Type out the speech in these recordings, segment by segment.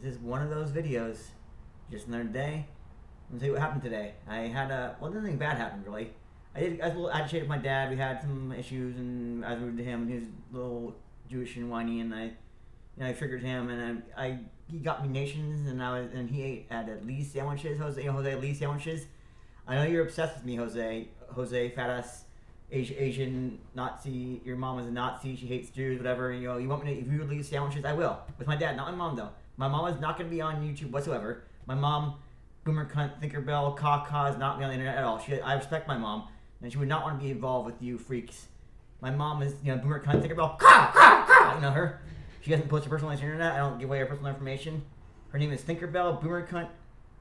This is one of those videos. Just another day. I'm gonna tell you what happened today. I had nothing bad happened really. I was a little agitated with my dad. We had some issues, and I was rude to him. He was a little Jewish and whiny, and I triggered him, and he got me nations, and he ate at least sandwiches. Jose, at least sandwiches. I know you're obsessed with me, Jose. Jose, fat ass, Asian Nazi. Your mom is a Nazi. She hates Jews. Whatever. You want me to? If you would leave sandwiches, I will. With my dad, not my mom though. My mom is not going to be on YouTube whatsoever. My mom, boomer cunt, Tinkerbell, caca, is not me on the internet at all. I respect my mom, and she would not want to be involved with you freaks. My mom is, boomer cunt, Tinkerbell, caca, her. She doesn't post her personal on the internet. I don't give away her personal information. Her name is Tinkerbell, boomer cunt.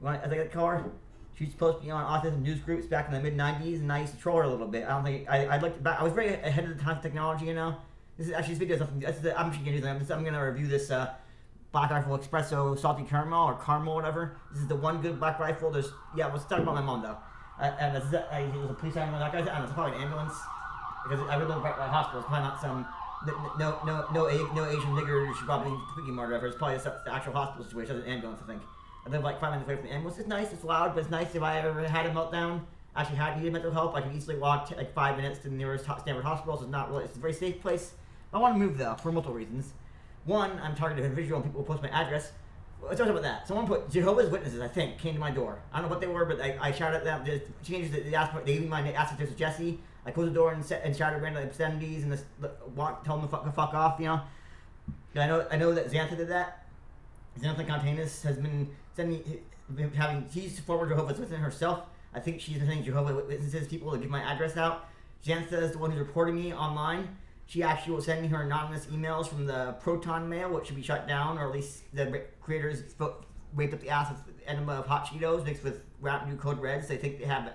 As I like to call her. She was supposed to be on autism news groups back in the mid '90s, and I used to troll her a little bit. I don't think I looked back. I was very ahead of the time of technology, This video is nothing. I'm just gonna do that. I'm gonna review this Black Rifle Espresso Salty Caramel or Caramel, whatever. This is the one good Black Rifle. Let's talk about my mom though. And there's a police ambulance. That guy's, I don't know, it's probably an ambulance because I really live right by the hospital. It's probably not some no Asian nigger should probably tweaking murder. Whatever. It's probably the actual hospital situation. It's an ambulance, I think. I live like 5 minutes away from the ambulance. It's nice. It's loud, but it's nice. If I ever had a meltdown, actually needed mental help, I could easily walk like 5 minutes to the nearest Stanford hospital. So it's not really. It's a very safe place. I want to move though for multiple reasons. One, I'm targeted individual and people will post my address. Let's talk about that. Someone put Jehovah's Witnesses, I think, came to my door. I don't know what they were, but I shouted at them. They gave me my name, asked if this was Jesse. I closed the door and shouted random obscenities and told them to fuck off, And I know that Xantha did that. Xantha Containus has been she's former Jehovah's Witness herself. I think she's sending Jehovah's Witnesses people to give my address out. Xantha is the one who's reporting me online. She actually will send me her anonymous emails from the Proton Mail, which should be shut down, or at least the creators raped up the ass with enema of hot Cheetos mixed with New Code Reds. They think they have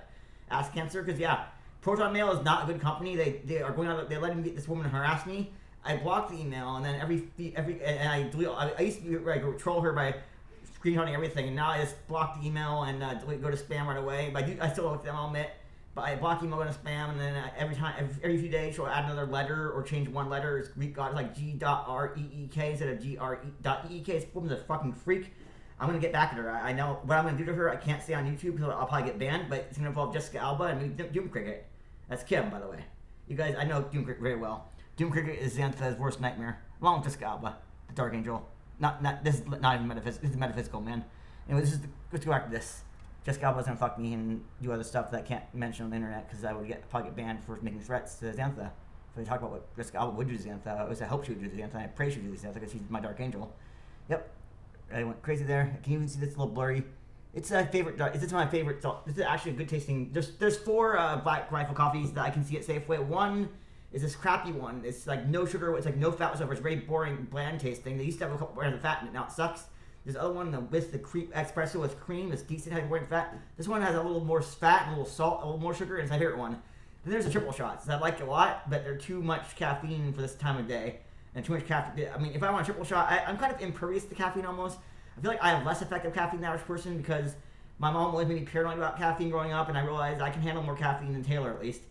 ass cancer. Because, Proton Mail is not a good company. They are going out, they're letting this woman harass me. I blocked the email, and then and I delete. I used to troll her by screenshotting everything, and now I just block the email and go to spam right away. But I still look at them, I'll admit. But I block email, go to spam, and then every few days she'll add another letter or change one letter. It's Greek God, it's like G.R.E.E.K. instead of G.R.E.E.K. This woman's a fucking freak. I'm gonna get back at her. I know what I'm gonna do to her. I can't say on YouTube because I'll probably get banned. But it's gonna involve Jessica Alba and Doom Cricket. That's Kim, by the way. You guys, I know Doom Cricket very well. Doom Cricket is Xantha's worst nightmare, along with Jessica Alba, the Dark Angel. This is not even metaphysical. This is metaphysical, man. Anyway, let's go back to this. Jessica Alba's gonna fuck me and do other stuff that I can't mention on the internet because I would probably get banned for making threats to Xantha. So we talk about what Jessica Alba would do to Xantha. I hope she would do to Xantha. I pray she would do to Xantha because she's my Dark Angel. Yep, I went crazy there. Can you even see this a little blurry? It's my favorite. This is my favorite. This is actually a good tasting. There's 4 Black Rifle coffees that I can see at Safeway. One is this crappy one. It's like no sugar. It's like no fat whatsoever. It's very boring, bland tasting. They used to have a couple brands of fat in it. Now it sucks. There's the other one with the espresso with cream. It's decent, heavy weight fat. This one has a little more fat and a little salt, a little more sugar, and it's my favorite one. Then there's the triple shots. I like it a lot, but they're too much caffeine for this time of day. And too much caffeine. I mean, if I want a triple shot, I'm kind of impervious to caffeine almost. I feel like I have less effective caffeine than the average person because my mom always made me paranoid about caffeine growing up, and I realized I can handle more caffeine than Taylor, at least.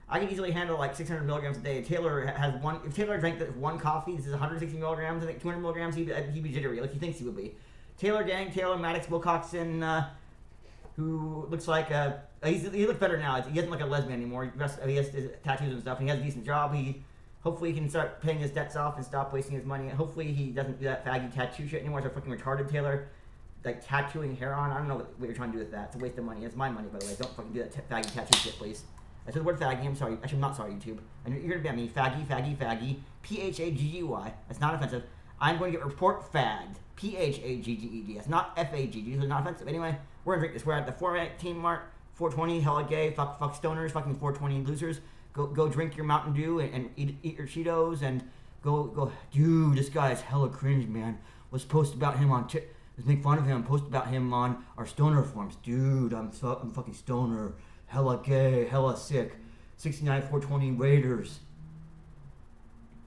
I can easily handle like 600 milligrams a day. Taylor has one. If Taylor drank one coffee, this is 160 milligrams. I think 200 milligrams, he'd be jittery, like he thinks he would be. Taylor Maddox Wilcoxon, who looks like he looks better now. He doesn't look like a lesbian anymore. He has his tattoos and stuff, and he has a decent job. Hopefully he can start paying his debts off and stop wasting his money. And hopefully he doesn't do that faggy tattoo shit anymore. It's fucking retarded, Taylor. Like tattooing hair on. I don't know what you're trying to do with that. It's a waste of money. It's my money, by the way. Don't fucking do that faggy tattoo shit, please. I said the word faggy. I'm sorry. Actually, I'm not sorry, YouTube. And you're gonna ban me. Faggy. P-H-A-G-G-Y. That's not offensive. I'm going to get report fagged. P-H-A-G-G-E-D. That's not F-A-G-G. So it's not offensive. Anyway, we're gonna drink this. We're at the 418 mark. 420, hella gay. Fuck stoners. Fucking 420 losers. Go drink your Mountain Dew and eat your Cheetos and go. Dude, this guy is hella cringe, man. Let's post about him on let's make fun of him. Post about him on our stoner forums. Dude, I'm fucking stoner. Hella gay. Hella sick. 69 420 Raiders.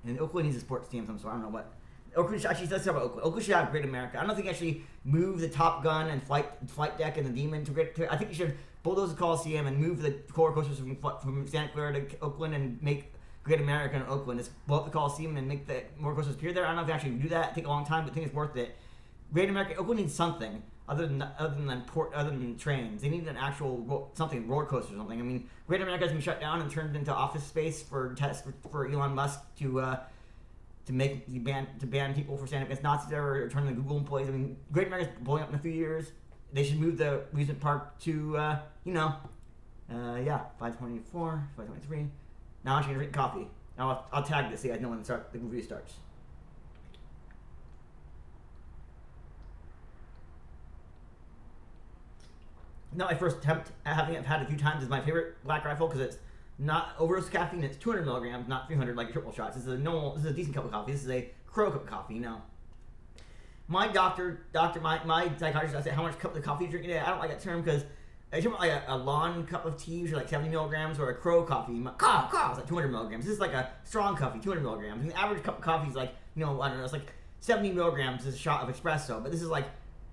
And Oakland needs a sports team, so I don't know what. Oakland actually does talk about Oakland. Oakland should have Great America. I don't think they actually move the Top Gun and flight deck and the Demon to I think you should bulldoze the Coliseum and move the roller coasters from Santa Clara to Oakland and make Great America in Oakland. Just blow up the Coliseum and make the roller coasters appear there. I don't know if they actually do that. It'd take a long time, but I think it's worth it. Great America, Oakland needs something other than trains. They need an actual something, roller coaster or something. I mean, Great America has been shut down and turned into office space for Elon Musk to ban people for standing up against Nazis or turning the Google employees. I mean, Great America's blowing up in a few years. They should move the amusement park to 524, 523. Now I'm actually gonna drink coffee. Now I'll tag this so you guys know when the review starts. Now my first attempt at having it, I've had it a few times, is my favorite Black Rifle because it's not overdose caffeine. It's 200 milligrams, not 300 like triple shots. This is a decent cup of coffee. This is a Crow cup of coffee. My doctor, my psychiatrist, I said, how much cup of coffee you drink a day? I don't like that term because I talk about like a lawn cup of tea, which is like 70 milligrams, or a Crow coffee. It's like 200 milligrams. This is like a strong coffee, 200 milligrams. And the average cup of coffee is like, I don't know, it's like 70 milligrams is a shot of espresso. But this is like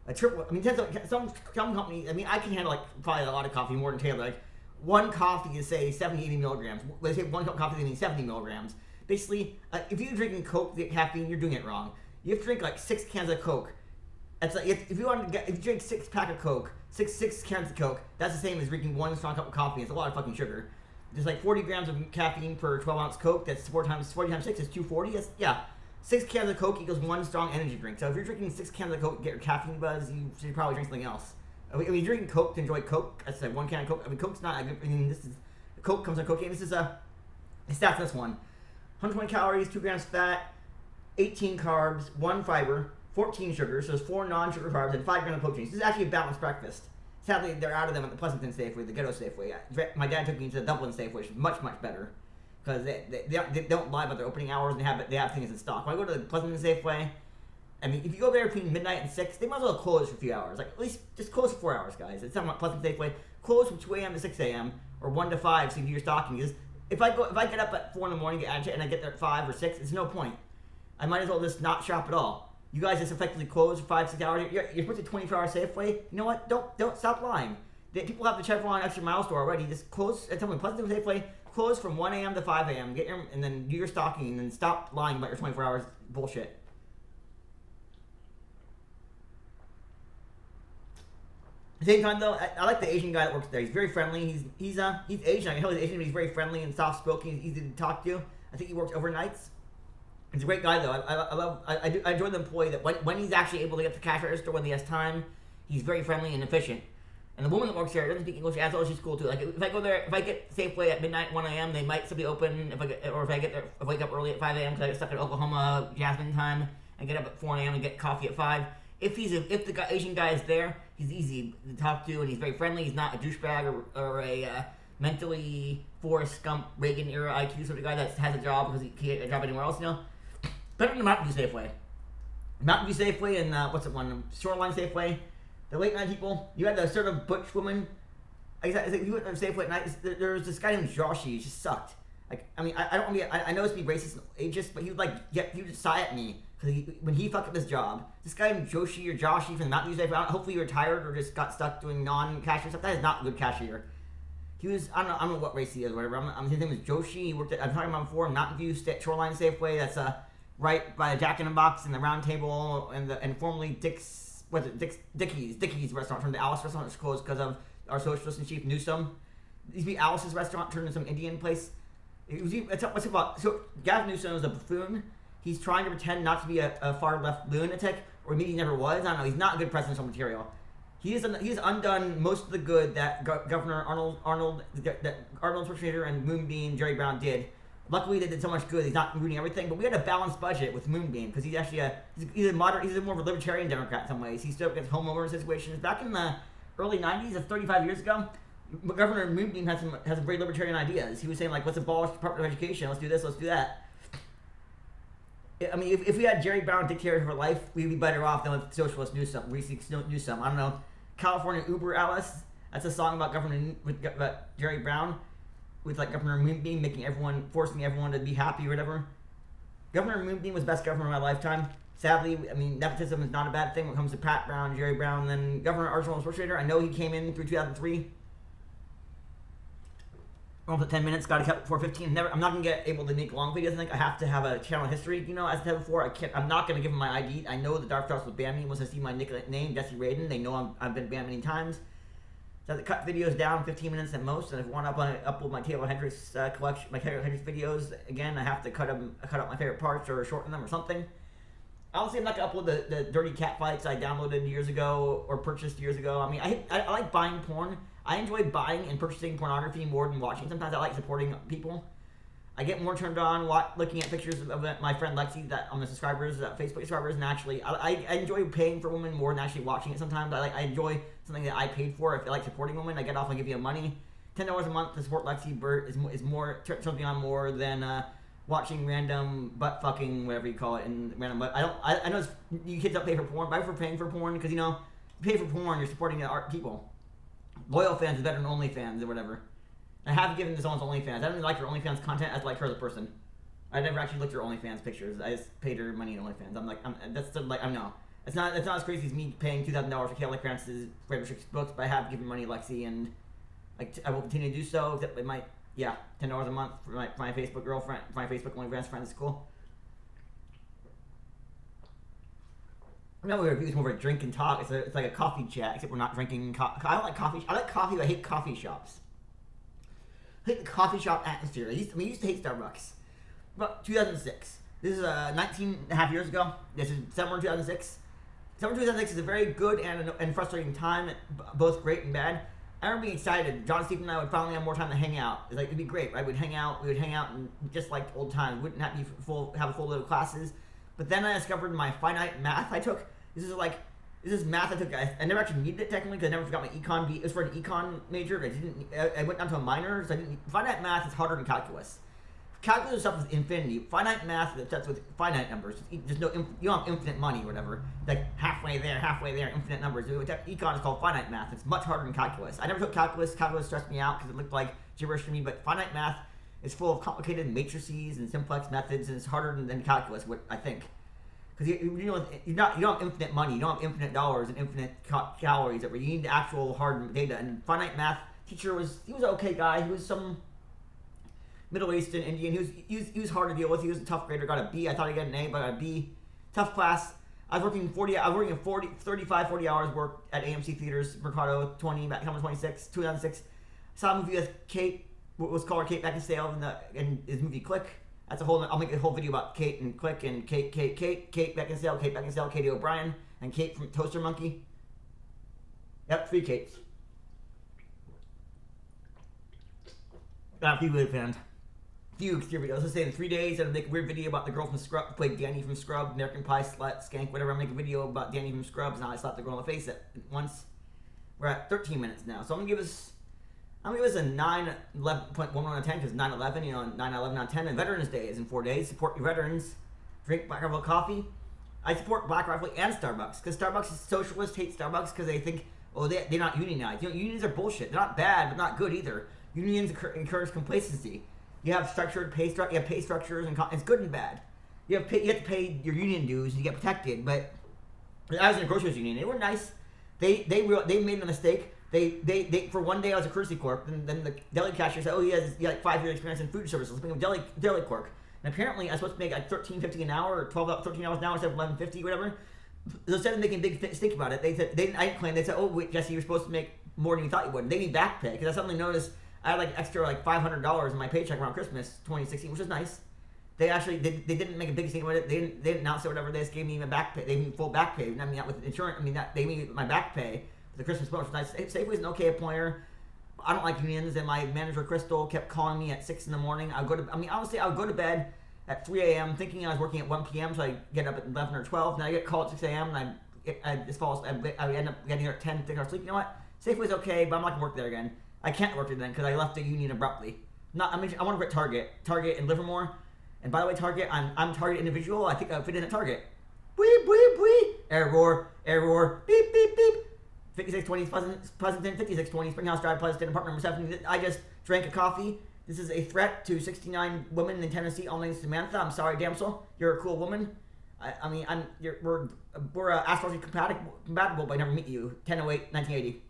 a triple. I mean, some companies, I mean, I can handle like probably a lot of coffee more than Taylor. Like one coffee is say 70, 80 milligrams. When they say one cup of coffee, they mean 70 milligrams. Basically, if you're drinking Coke, the caffeine, you're doing it wrong. You have to drink like 6 cans of Coke. That's like if you drink 6 pack of Coke, six cans of Coke, that's the same as drinking 1 strong cup of coffee. It's a lot of fucking sugar. There's like 40 grams of caffeine per 12-ounce Coke. That's 40 times 6 is 240. That's 6 cans of Coke equals 1 strong energy drink. So if you're drinking 6 cans of Coke to get your caffeine buzz, you should probably drink something else. I mean, you're drinking Coke to enjoy Coke. That's like 1 can of Coke. I mean, Coke's not. I mean, this is Coke comes on cocaine. This is the stats. This one: 120 calories, 2 grams fat, 18 carbs, 1 fiber, 14 sugars. So there's 4 non-sugar carbs and 5 grams of protein. This is actually a balanced breakfast. Sadly, they're out of them at the Pleasanton Safeway, the Ghetto Safeway. My dad took me to the Dublin Safeway, which is much better. Because they don't lie about their opening hours, and they have things in stock. When I go to the Pleasanton Safeway, I mean, if you go there between midnight and 6, they might as well close for a few hours. Like, at least just close for 4 hours, guys. It's not about Pleasanton Safeway. Close from 2 a.m. to 6 a.m. or 1 to 5 so you can do your stocking. Because if I get up at 4 in the morning, get agitated, and I get there at 5 or 6, it's no point. I might as well just not shop at all. You guys just effectively close for 5-6 hours. You're supposed to 24-hour Safeway. You know what? Don't stop lying. People have the Chevron Extra Mile store already. Just close. Tell me, Pleasanton Safeway, close from 1 a.m. to 5 a.m. And then do your stocking, and then stop lying about your 24 hours bullshit. At the same time, though, I like the Asian guy that works there. He's very friendly. He's Asian. I can tell he's Asian, but he's very friendly and soft-spoken. He's easy to talk to. I think he works overnights. He's a great guy, though. I enjoy the employee that when he's actually able to get to the cash register when he has time, he's very friendly and efficient. And the woman that works there doesn't speak English at all. She's cool too. Like if I go there, if I get Safeway at midnight, 1 a.m., they might still be open. If I get there, if I wake up early at 5 a.m. because I get stuck at Oklahoma Jasmine time, and get up at 4 a.m. and get coffee at 5. If the Asian guy is there, he's easy to talk to and he's very friendly. He's not a douchebag or a mentally Forrest Gump Reagan era IQ sort of guy that has a job because he can't get a job anywhere else. Better than the Mountain View Safeway. Mountain View Safeway and what's it one? Shoreline Safeway. The late night people. You had the sort of butch woman. You went to Safeway at night. There was this guy named Joshi. He just sucked. Like I mean, I don't want to be. I know it's be racist and ageist, but he would sigh at me because when he fucked up his job. This guy named Joshi or Joshi from the Mountain View Safeway. Hopefully he retired or just got stuck doing non-cashier stuff. That is not a good cashier. He was I don't know what race he is or whatever. His name was Joshi. He worked at I'm talking about before Mountain View Shoreline Safeway. That's right by the Jack in the Box and the Round Table and formerly Dickie's restaurant turned to Alice restaurant. It's closed because of our socialist in chief Newsom. It used to be Alice's restaurant turned into some Indian place. What's about? So Gavin Newsom is a buffoon. He's trying to pretend not to be a far left lunatic, or maybe he never was. I don't know. He's not good presidential material. He's undone most of the good that Governor Arnold Schwarzenegger and Moonbeam Jerry Brown did. Luckily, they did so much good. He's not ruining everything, but we had a balanced budget with Moonbeam because he's actually he's a moderate. He's more of a libertarian Democrat in some ways. He stood up against homeowner situations back in the early '90s, that's 35 years ago. Governor Moonbeam has some very libertarian ideas. He was saying like, let's abolish the Department of Education. Let's do this. Let's do that. I mean, if we had Jerry Brown dictator for life, we'd be better off than with socialist Newsom. Newsom. I don't know. California Uber Alice. That's a song about Jerry Brown. With like Governor Moonbeam forcing everyone to be happy or whatever. Governor Moonbeam was the best governor of my lifetime. Sadly, I mean, nepotism is not a bad thing when it comes to Pat Brown, Jerry Brown, and then Governor Arnold Schwarzenegger. I know he came in through 2003. almost at 10 minutes. Got to cut before 15. Never. I'm not gonna get able to make long videos. I think I have to have a channel history. You know, as I said before, I can't. I'm not gonna give them my ID. I know the Dark Stars will ban me once I see my nickname, Jesse Radin. They know I've been banned many times. So I have to cut videos down 15 minutes at most. And if I want to upload my Taylor Hendricks collection, my Taylor Hendricks videos, again, I have to cut up my favorite parts or shorten them or something. Honestly, I'm not gonna upload the dirty cat fights I downloaded years ago or purchased years ago. I mean, I like buying porn. I enjoy buying and purchasing pornography more than watching. Sometimes I like supporting people. I get more turned on looking at pictures of my friend Lexi that on the subscribers, Facebook subscribers, and actually, I enjoy paying for women more than actually watching it. Sometimes I enjoy something that I paid for. If I like supporting women, I get off and give you money. $10 a month to support Lexi Burt is more turns me on more than watching random butt fucking whatever you call it and random. But I know you kids don't pay for porn, but I'm for paying for porn because you know you pay for porn, you're supporting the art people. Loyal fans is better than OnlyFans or whatever. I have given this on OnlyFans. I don't really like her OnlyFans content. I like her as a person. I never actually looked at her OnlyFans pictures. I just paid her money in OnlyFans. I know. It's not as crazy as me paying $2,000 for Kayla Krantz's Radin books, but I have given money to Lexi, and I will continue to do so. Except it might, $10 a month for my Facebook girlfriend, my Facebook OnlyFans friend at school. No, we review is more of a drink and talk. It's like a coffee chat, except we're not drinking coffee. I don't like coffee. I like coffee, but I hate coffee shops. I hate the coffee shop atmosphere. I used to hate Starbucks. About 2006. This is 19 and a half years ago. This is summer 2006. Summer 2006 is a very good and frustrating time, both great and bad. I remember being excited. John, Steve, and I would finally have more time to hang out. It'd be great, right? We would hang out and just like old times. We wouldn't have a full load of classes. But then I discovered my finite math I took. This is math I took. I never actually needed it technically because I never forgot my econ. It was for an econ major. I went down to a minor, so finite math is harder than calculus. Calculus stuff is infinity. Finite math is with finite numbers. There's no, you don't have infinite money or whatever. Like halfway there, infinite numbers. Econ is called finite math. It's much harder than calculus. I never took calculus. Calculus stressed me out because it looked like gibberish to me. But finite math is full of complicated matrices and simplex methods, and it's harder than calculus, I think. Because you don't have infinite money, you don't have infinite dollars and infinite calories. You need actual hard data. And finite math teacher was an okay guy. He was some Middle Eastern Indian. He was hard to deal with. He was a tough grader. Got a B. I thought I'd get an A, but I got a B. Tough class. I was working 35, 40 hours work at AMC Theaters, Mercado 26, 2006. Saw a movie with Kate. What was called Kate Beckinsale in his movie Click. I'll make a whole video about Kate and Click and Kate Beckinsale, Katie O'Brien, and Kate from Toaster Monkey. Yep, 3 Kates. Got a few good fans. Few exterior videos. Let's say in 3 days, I'll make a weird video about the girl from Scrubs, who played Danny from Scrubs, American Pie, slut, skank, whatever. I'll make a video about Danny from Scrubs, and how I slapped the girl in the face once. We're at 13 minutes now, so I'm gonna give us a 9.11 out of 10 because 9/11, 9/11 out of 10. And Veterans Day is in 4 days. Support your veterans. Drink Black Rifle coffee. I support Black Rifle and Starbucks because Starbucks is socialists hate Starbucks because they think, they're not unionized. Unions are bullshit. They're not bad, but not good either. Unions encourage complacency. You have structured pay you have pay structures, and it's good and bad. You have to pay your union dues and you get protected. But I was in a groceries union. They were nice. They made a mistake. They for one day I was a courtesy clerk, and then the deli cashier said, he has like 5 years experience in food services. Let's make him a deli clerk. And apparently I was supposed to make like $13.50 an hour or 13 hours an hour instead of $11.50 whatever. So instead of making a big stink about it, I didn't claim. They said, wait, Jesse, you're supposed to make more than you thought you would. And they need back pay because I suddenly noticed I had like extra like $500 in my paycheck around Christmas 2016, which was nice. They actually they didn't make a big stink about it. They didn't announce it or whatever. They just gave me my back pay. They gave me full back pay. I mean, not with insurance. They gave me my back pay. The Christmas bonus was nice. Safeway's an okay employer. I don't like unions, and my manager Crystal kept calling me at 6 in the morning. I would go to bed at 3 a.m. thinking I was working at 1 p.m. so I get up at 11 or 12. Then I get called at 6 a.m. and I end up getting here at 10, thinking I was sleeping. You know what? Safeway's okay, but I'm not gonna work there again. I can't work there then because I left the union abruptly. I want to work at Target in Livermore. And by the way, Target, I'm Target individual. I think I fit in at Target. Beep, beep, beep. Error, beep, beep, beep. 5620 Pleasanton, 5620 Springhouse Drive, Pleasanton, apartment number 7. I just drank a coffee. This is a threat to 69 women in Tennessee. All named Samantha. I'm sorry, damsel. You're a cool woman. We're astrologically compatible, but I never meet you. 10/08/1980.